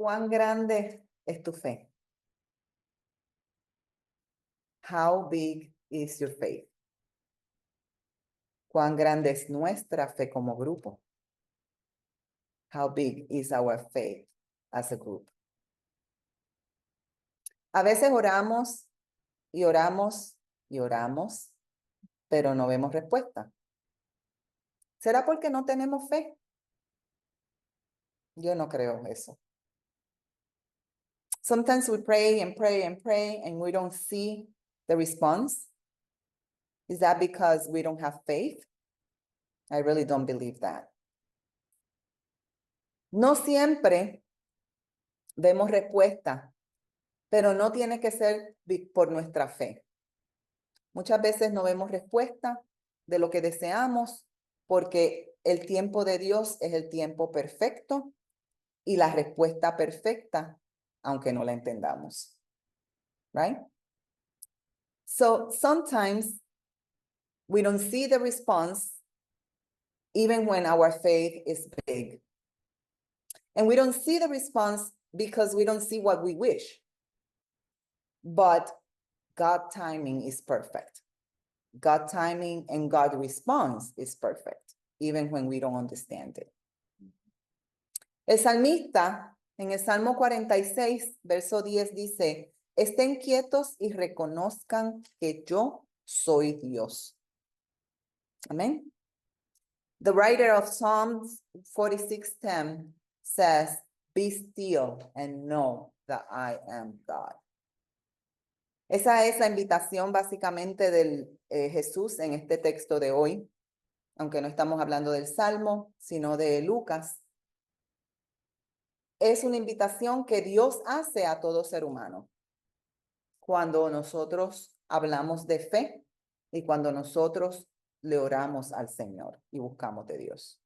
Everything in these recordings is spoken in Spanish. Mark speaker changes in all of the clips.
Speaker 1: ¿Cuán grande es tu fe? How big is your faith? ¿Cuán grande es nuestra fe como grupo? How big is our faith as a group? A veces oramos y oramos y oramos, pero no vemos respuesta. ¿Será porque no tenemos fe? Yo no creo eso. Sometimes we pray and pray and pray and we don't see the response. Is that because we don't have faith? I really don't believe that. No siempre vemos respuesta, pero no tiene que ser por nuestra fe. Muchas veces no vemos respuesta de lo que deseamos porque el tiempo de Dios es el tiempo perfecto y la respuesta perfecta, aunque no la entendamos. Right? So sometimes we don't see the response even when our faith is big. And we don't see the response because we don't see what we wish. But God's timing is perfect. God's timing and God's response is perfect, even when we don't understand it. El salmista en el Salmo 46, verso 10 dice, estén quietos y reconozcan que yo soy Dios. Amén. The writer of Psalms 46:10 says, be still and know that I am God. Esa es la invitación básicamente del Jesús en este texto de hoy, aunque no estamos hablando del Salmo, sino de Lucas. Es una invitación que Dios hace a todo ser humano cuando nosotros hablamos de fe y cuando nosotros le oramos al Señor y buscamos de Dios.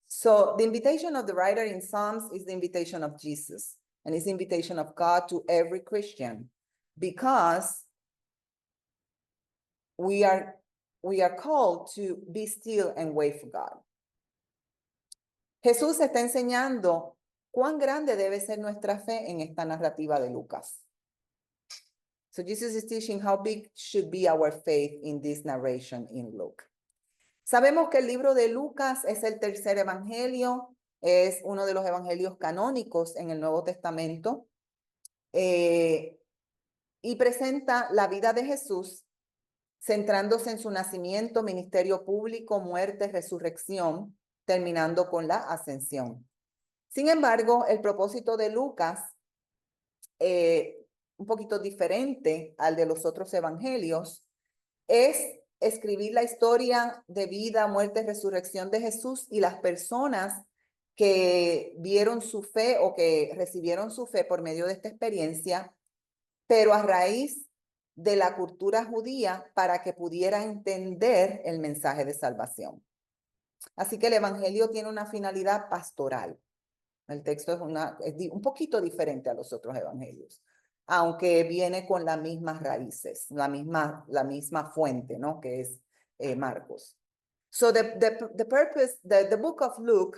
Speaker 1: So the invitation of the writer in Psalms is the invitation of Jesus, and it's the invitation of God to every Christian, because we are called to be still and wait for God. Jesús está enseñando cuán grande debe ser nuestra fe en esta narrativa de Lucas. So Jesus is teaching how big should be our faith in this narration in Luke. Sabemos que el libro de Lucas es el tercer evangelio, es uno de los evangelios canónicos en el Nuevo Testamento, y presenta la vida de Jesús centrándose en su nacimiento, ministerio público, muerte, resurrección, terminando con la ascensión. Sin embargo, el propósito de Lucas, un poquito diferente al de los otros evangelios, es escribir la historia de vida, muerte, resurrección de Jesús y las personas que vieron su fe o que recibieron su fe por medio de esta experiencia, pero a raíz de la cultura judía para que pudiera entender el mensaje de salvación. Así que el evangelio tiene una finalidad pastoral. El texto es un poquito diferente a los otros evangelios, aunque viene con las mismas raíces, la misma fuente, ¿no? Que es Marcos. So the book of Luke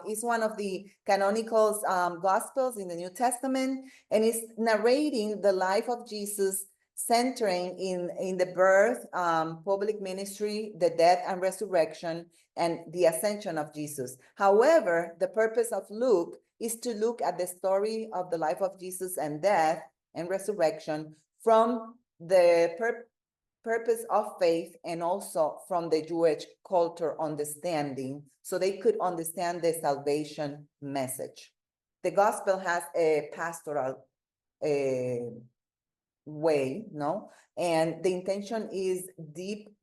Speaker 1: is one of the canonical gospels in the New Testament, and is narrating the life of Jesus, centering in the birth, public ministry, the death and resurrection, and the ascension of Jesus. However, the purpose of Luke is to look at the story of the life of Jesus and death and resurrection from the purpose of faith and also from the Jewish culture understanding, so they could understand the salvation message. The gospel has a pastoral way, no? And the intention is deep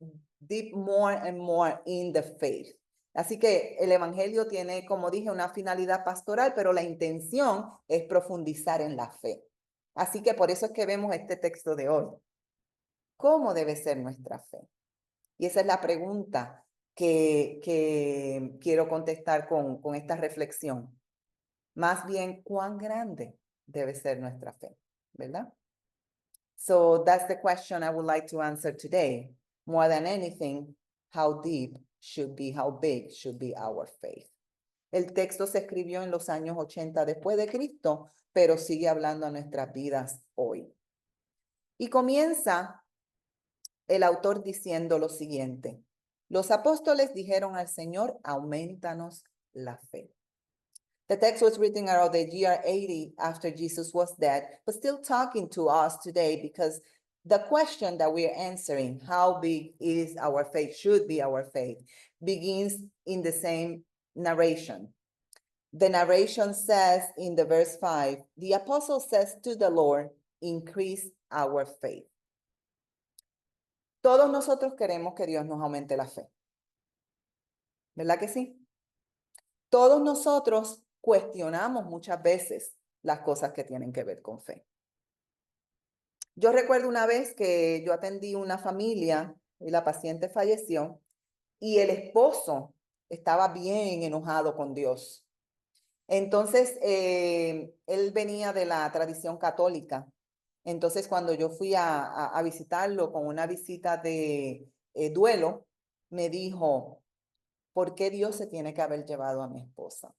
Speaker 1: more and more in the faith. Así que el evangelio tiene, como dije, una finalidad pastoral, pero la intención es profundizar en la fe. Así que por eso es que vemos este texto de hoy. ¿Cómo debe ser nuestra fe? Y esa es la pregunta que quiero contestar con esta reflexión. Más bien, ¿cuán grande debe ser nuestra fe? ¿Verdad? So that's the question I would like to answer today. More than anything, how big should be our faith? El texto se escribió en los años 80 después de Cristo, pero sigue hablando a nuestras vidas hoy. Y comienza el autor diciendo lo siguiente: los apóstoles dijeron al Señor, aumentanos la fe. The text was written around the year 80 after Jesus was dead, but still talking to us today because the question that we are answering, how big is our faith, should be our faith, begins in the same narration. The narration says in the verse 5, the apostle says to the Lord, increase our faith. Todos nosotros queremos que Dios nos aumente la fe. ¿Verdad que sí? Todos nosotros cuestionamos muchas veces las cosas que tienen que ver con fe. Yo recuerdo una vez que yo atendí una familia y la paciente falleció y el esposo estaba bien enojado con Dios. Entonces, él venía de la tradición católica. Entonces, cuando yo fui a visitarlo con una visita de duelo, me dijo, ¿por qué Dios se tiene que haber llevado a mi esposa?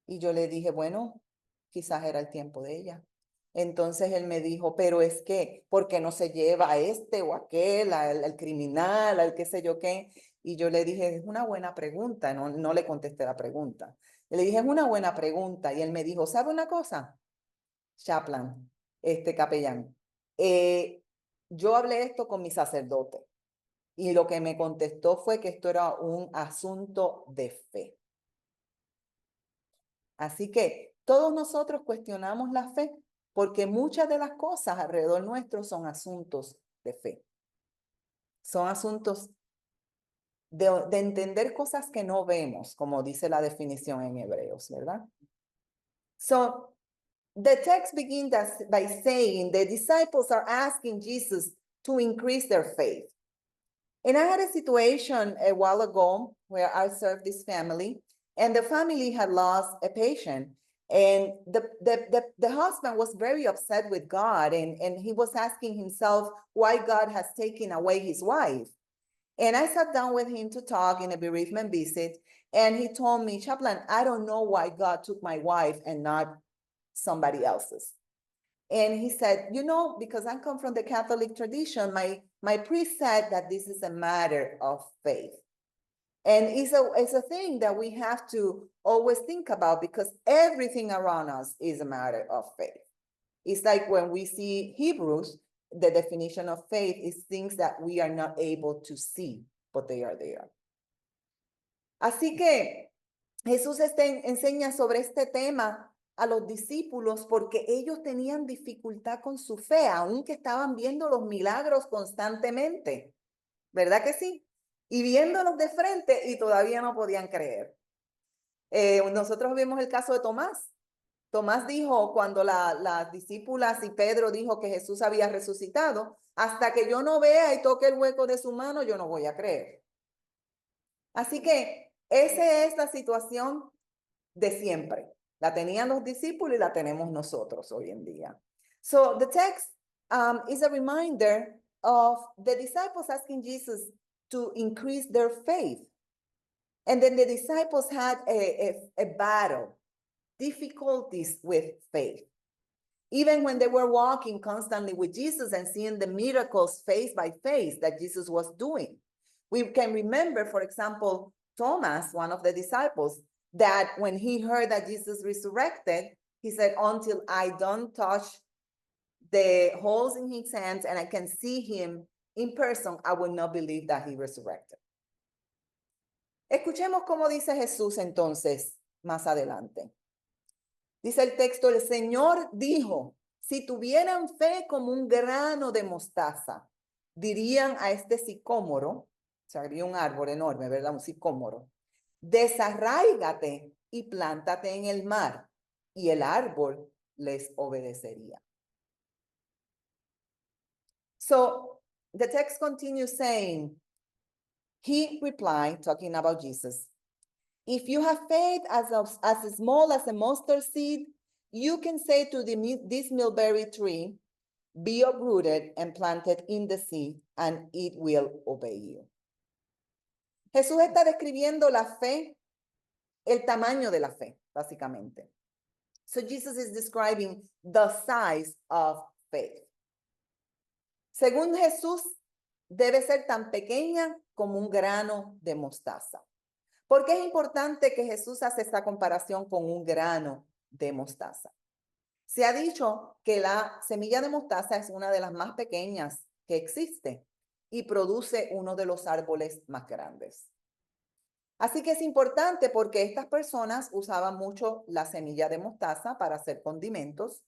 Speaker 1: Y yo le dije, bueno, quizás era el tiempo de ella. Entonces él me dijo, pero es que, ¿por qué no se lleva a este o aquel, al criminal, al qué sé yo qué? Y yo le dije, es una buena pregunta, no le contesté la pregunta. Le dije, es una buena pregunta. Y él me dijo, ¿sabe una cosa? Chaplain, capellán, yo hablé esto con mi sacerdote y lo que me contestó fue que esto era un asunto de fe. Así que todos nosotros cuestionamos la fe porque muchas de las cosas alrededor nuestro son asuntos de fe. Son asuntos de entender cosas que no vemos, como dice la definición en Hebreos, ¿verdad? So, the text begins by saying the disciples are asking Jesus to increase their faith. And I had a situation a while ago where I served this family, and the family had lost a patient. And the husband was very upset with God, and he was asking himself why God has taken away his wife. And I sat down with him to talk in a bereavement visit, and he told me, Chaplain, I don't know why God took my wife and not somebody else's. And he said, you know, because I come from the Catholic tradition, my priest said that this is a matter of faith. And it's a thing that we have to always think about because everything around us is a matter of faith. It's like when we see Hebrews, the definition of faith is things that we are not able to see, but they are there. Así que Jesús enseña sobre este tema a los discípulos porque ellos tenían dificultad con su fe, aunque estaban viendo los milagros constantemente. ¿Verdad que sí? Y viéndolos de frente y todavía no podían creer. Nosotros vimos el caso de Tomás. Tomás dijo cuando las discípulas y Pedro dijo que Jesús había resucitado, hasta que yo no vea y toque el hueco de su mano, yo no voy a creer. Así que esa es la situación de siempre. La tenían los discípulos y la tenemos nosotros hoy en día. So the text is a reminder of the disciples asking Jesus to increase their faith. And then the disciples had a battle, difficulties with faith. Even when they were walking constantly with Jesus and seeing the miracles face by face that Jesus was doing. We can remember, for example, Thomas, one of the disciples, that when he heard that Jesus resurrected, he said, until I don't touch the holes in his hands and I can see him in person, I will not believe that he resurrected. Escuchemos cómo dice Jesús entonces más adelante. Dice el texto, el Señor dijo, si tuvieran fe como un grano de mostaza, dirían a este sicómoro, o sea, había un árbol enorme, ¿verdad? Un sicómoro, desarráigate y plántate en el mar, y el árbol les obedecería. So the text continues saying, he replied, talking about Jesus, if you have faith as small as a mustard seed, you can say to this mulberry tree, be uprooted and planted in the sea, and it will obey you. Jesús está describiendo la fe el tamaño de la fe, básicamente. So Jesus is describing the size of faith. Según Jesús, debe ser tan pequeña como un grano de mostaza. ¿Por qué es importante que Jesús hace esta comparación con un grano de mostaza? Se ha dicho que la semilla de mostaza es una de las más pequeñas que existe y produce uno de los árboles más grandes. Así que es importante porque estas personas usaban mucho la semilla de mostaza para hacer condimentos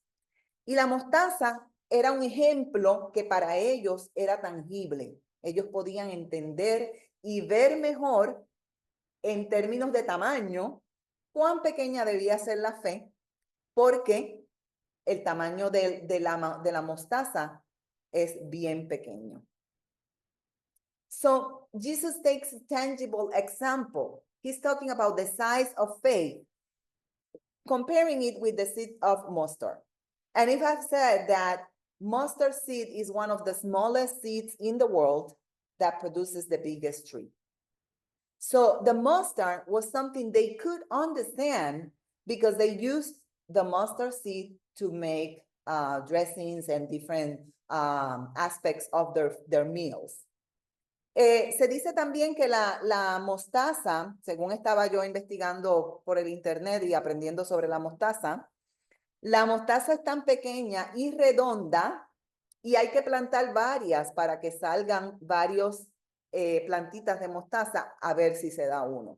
Speaker 1: y la mostaza era un ejemplo que para ellos era tangible. Ellos podían entender y ver mejor en términos de tamaño cuán pequeña debía ser la fe porque el tamaño de la mostaza es bien pequeño. So Jesus takes a tangible example. He's talking about the size of faith, comparing it with the seed of mustard. And if I've said that mustard seed is one of the smallest seeds in the world that produces the biggest tree. So the mustard was something they could understand because they used the mustard seed to make dressings and different aspects of their meals. Se dice también que la mostaza, según estaba yo investigando por el internet y aprendiendo sobre la mostaza es tan pequeña y redonda y hay que plantar varias para que salgan varios plantitas de mostaza a ver si se da uno.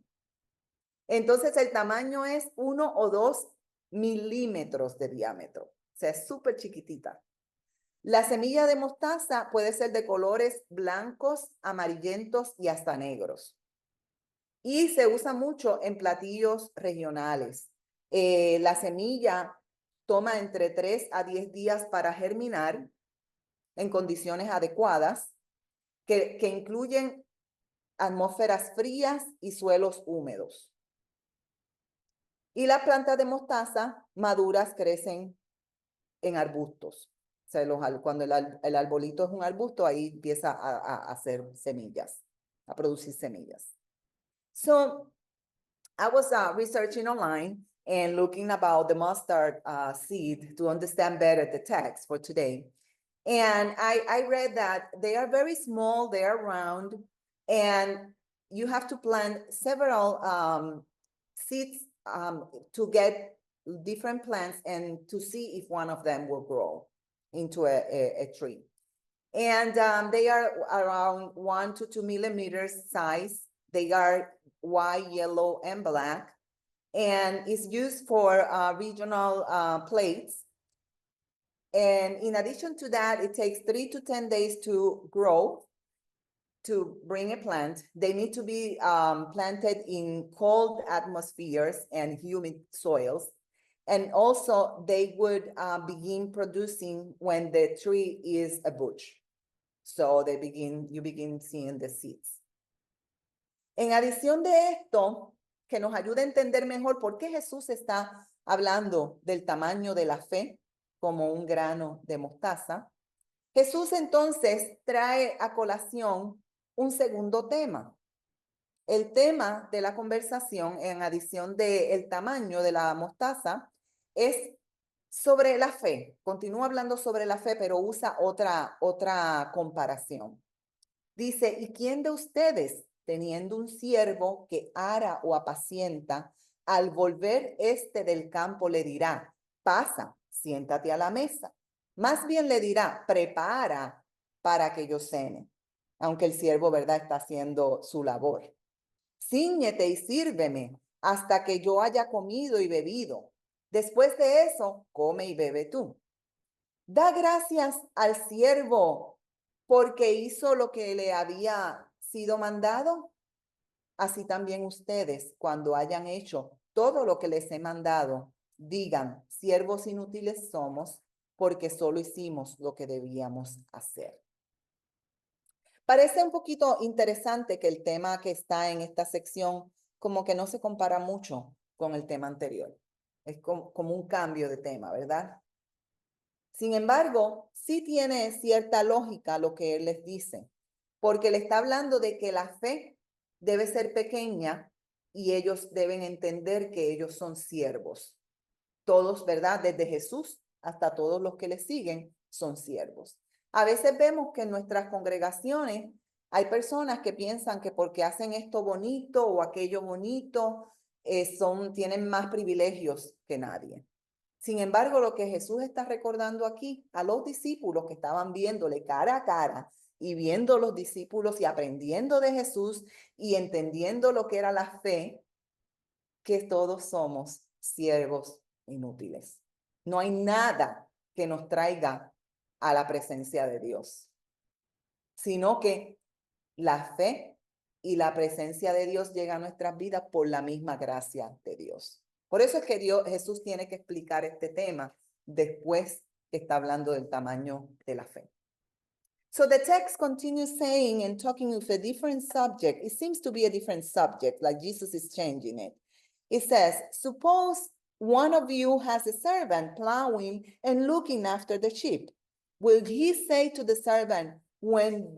Speaker 1: Entonces el tamaño es 1 o 2 milímetros de diámetro, o sea, es súper chiquitita. La semilla de mostaza puede ser de colores blancos, amarillentos y hasta negros. Y se usa mucho en platillos regionales. La semilla toma entre 3 a 10 días para germinar en condiciones adecuadas, que incluyen atmósferas frías y suelos húmedos. Y las plantas de mostaza maduras crecen en arbustos. O sea, cuando el arbolito es un arbusto, ahí empieza a hacer semillas, a producir semillas. So, I was researching online and looking about the mustard seed to understand better the text for today. And I read that they are very small, they are round, and you have to plant several seeds to get different plants and to see if one of them will grow into a tree. And they are around 1 to 2 millimeters size. They are white, yellow, and black, and is used for regional plates. And in addition to that, it takes 3 to 10 days to grow, to bring a plant. They need to be planted in cold atmospheres and humid soils. And also they would begin producing when the tree is a bush. So you begin seeing the seeds. En adición de esto, que nos ayuda a entender mejor por qué Jesús está hablando del tamaño de la fe como un grano de mostaza, Jesús entonces trae a colación un segundo tema. El tema de la conversación, en adición del tamaño de la mostaza, es sobre la fe. Continúa hablando sobre la fe, pero usa otra comparación. Dice, ¿y quién de ustedes, teniendo un siervo que ara o apacienta, al volver del campo le dirá, pasa, siéntate a la mesa? Más bien le dirá, prepara para que yo cene, aunque el siervo, ¿verdad?, está haciendo su labor. Cíñete y sírveme hasta que yo haya comido y bebido. Después de eso, come y bebe tú. Da gracias al siervo porque hizo lo que le había sido mandado. Así también ustedes, cuando hayan hecho todo lo que les he mandado, digan, siervos inútiles somos, porque solo hicimos lo que debíamos hacer. Parece un poquito interesante que el tema que está en esta sección como que no se compara mucho con el tema anterior. Es como un cambio de tema, ¿verdad? Sin embargo, sí tiene cierta lógica lo que él les dice, porque le está hablando de que la fe debe ser pequeña y ellos deben entender que ellos son siervos. Todos, ¿verdad? Desde Jesús hasta todos los que le siguen son siervos. A veces vemos que en nuestras congregaciones hay personas que piensan que porque hacen esto bonito o aquello bonito, tienen más privilegios que nadie. Sin embargo, lo que Jesús está recordando aquí a los discípulos que estaban viéndole cara a cara y viendo los discípulos y aprendiendo de Jesús y entendiendo lo que era la fe, que todos somos siervos inútiles. No hay nada que nos traiga a la presencia de Dios, sino que la fe y la presencia de Dios llega a nuestras vidas por la misma gracia de Dios. Por eso es que Jesús tiene que explicar este tema después que está hablando del tamaño de la fe. So the text continues saying and talking with a different subject. It seems to be a different subject, like Jesus is changing it. It says, suppose one of you has a servant plowing and looking after the sheep. Will he say to the servant when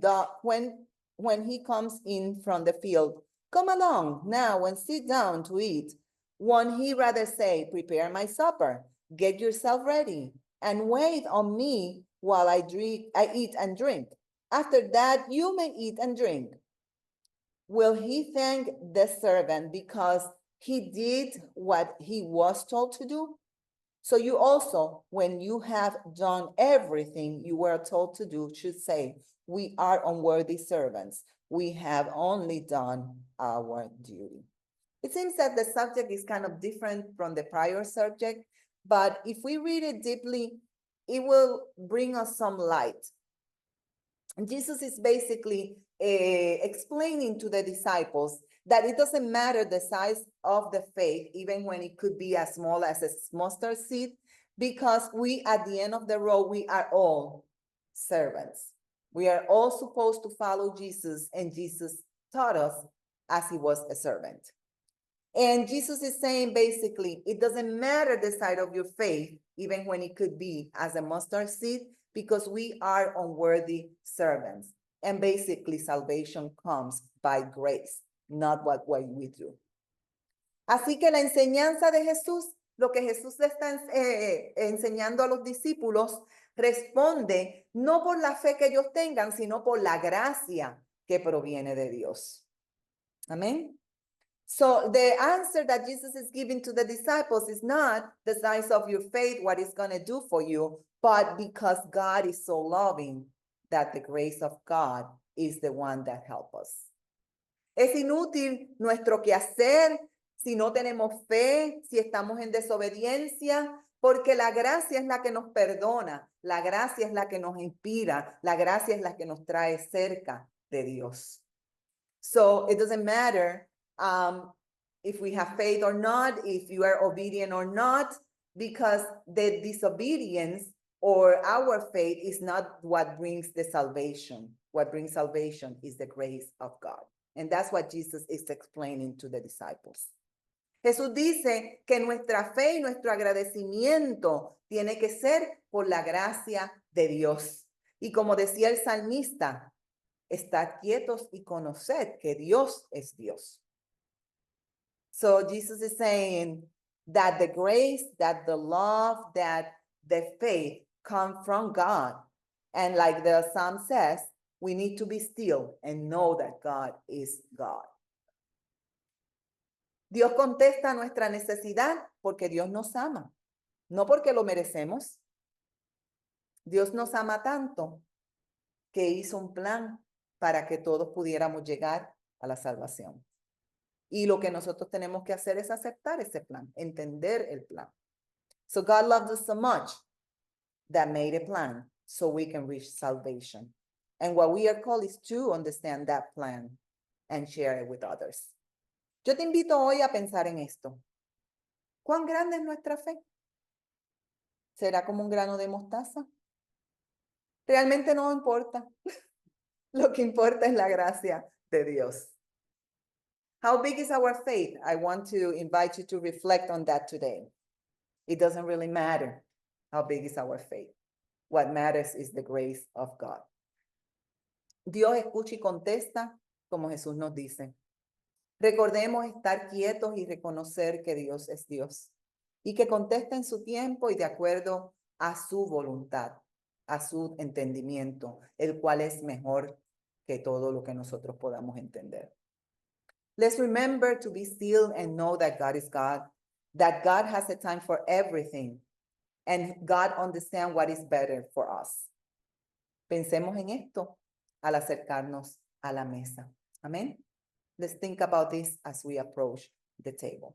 Speaker 1: he comes in from the field, come along now and sit down to eat? Won't he rather say, prepare my supper, get yourself ready, and wait on me while I eat and drink? After that, you may eat and drink. Will he thank the servant because he did what he was told to do? So you also, when you have done everything you were told to do, should say, we are unworthy servants. We have only done our duty. It seems that the subject is kind of different from the prior subject, but if we read it deeply, it will bring us some light. And Jesus is basically explaining to the disciples that it doesn't matter the size of the faith, even when it could be as small as a mustard seed, because we, at the end of the road, we are all servants. We are all supposed to follow Jesus, and Jesus taught us as he was a servant. And Jesus is saying basically, it doesn't matter the size of your faith, even when it could be as a mustard seed, because we are unworthy servants. And basically, salvation comes by grace, not what we do. Así que la enseñanza de Jesús, lo que Jesús le está enseñando a los discípulos, responde no por la fe que ellos tengan, sino por la gracia que proviene de Dios. Amén. So the answer that Jesus is giving to the disciples is not the size of your faith, what it's going to do for you, but because God is so loving that the grace of God is the one that helps us. Es inútil nuestro quehacer si no tenemos fe, si estamos en desobediencia, porque la gracia es la que nos perdona, la gracia es la que nos inspira, la gracia es la que nos trae cerca de Dios. So it doesn't matter if we have faith or not, if you are obedient or not, because the disobedience or our faith is not what brings the salvation. What brings salvation is the grace of God. And that's what Jesus is explaining to the disciples. Jesús dice que nuestra fe y nuestro agradecimiento tiene que ser por la gracia de Dios. Y como decía el salmista, estad quietos y conoced que Dios es Dios. So Jesus is saying that the grace, that the love, that the faith come from God. And like the Psalm says, we need to be still and know that God is God. Dios contesta nuestra necesidad porque Dios nos ama, no porque lo merecemos. Dios nos ama tanto que hizo un plan para que todos pudiéramos llegar a la salvación. Y lo que nosotros tenemos que hacer es aceptar ese plan, entender el plan. So God loved us so much that made a plan so we can reach salvation. And what we are called is to understand that plan and share it with others. Yo te invito hoy a pensar en esto. ¿Cuán grande es nuestra fe? ¿Será como un grano de mostaza? Realmente no importa. Lo que importa es la gracia de Dios. How big is our faith? I want to invite you to reflect on that today. It doesn't really matter how big is our faith. What matters is the grace of God. Dios escucha y contesta como Jesús nos dice. Recordemos estar quietos y reconocer que Dios es Dios y que contesta en su tiempo y de acuerdo a su voluntad, a su entendimiento, el cual es mejor que todo lo que nosotros podamos entender. Let's remember to be still and know that God is God, that God has a time for everything, and God understands what is better for us. Pensemos en esto al acercarnos a la mesa. Amén. Let's think about this as we approach the table.